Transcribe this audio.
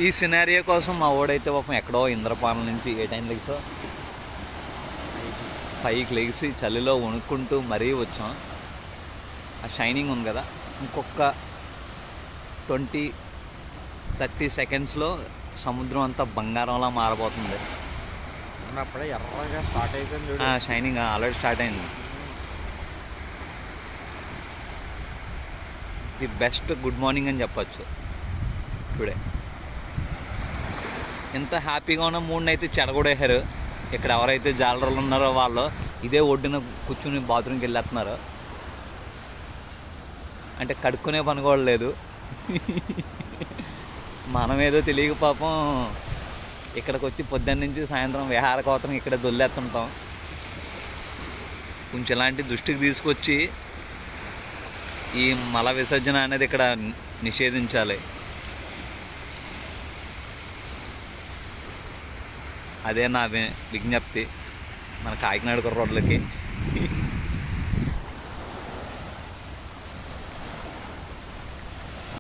ఈ సినారియో కోసం మా ఓడైతే పాపం ఎక్కడో ఇంద్రపాలెం నుంచి ఏ టైం లెగ్స్ 5కి లెగిసి చలిలో వణుక్కుంటూ మరీ వచ్చాం. ఆ షైనింగ్ ఉంది కదా, ఇంకొక 20-30 సెకండ్స్లో సముద్రం అంతా బంగారంలా మారబోతుంది. అప్పుడే ఎర్రగా స్టార్ట్ అయిపోయింది. షైనింగ్ ఆల్రెడీ స్టార్ట్ అయింది. ది బెస్ట్ గుడ్ మార్నింగ్ అని చెప్పచ్చు టుడే. ఎంత హ్యాపీగా ఉన్న మూడ్ని అయితే చెడగొడేశారు. ఇక్కడ ఎవరైతే జాలర్లు ఉన్నారో వాళ్ళు ఇదే ఒడ్డున కూర్చుని బాత్రూమ్కి వెళ్ళేస్తున్నారు. అంటే కడుక్కునే పని కూడా లేదు. మనమేదో తెలియక పాపం ఇక్కడికి వచ్చి పొద్దున్న నుంచి సాయంత్రం విహారకోతం ఇక్కడ దొల్లేస్తుంటాం. కొంచెం ఇలాంటి దృష్టికి తీసుకొచ్చి ఈ మల విసర్జన అనేది ఇక్కడ నిషేధించాలి. అదే నా విజ్ఞప్తి మన కాకినాడ కుర్రోళ్ళకి.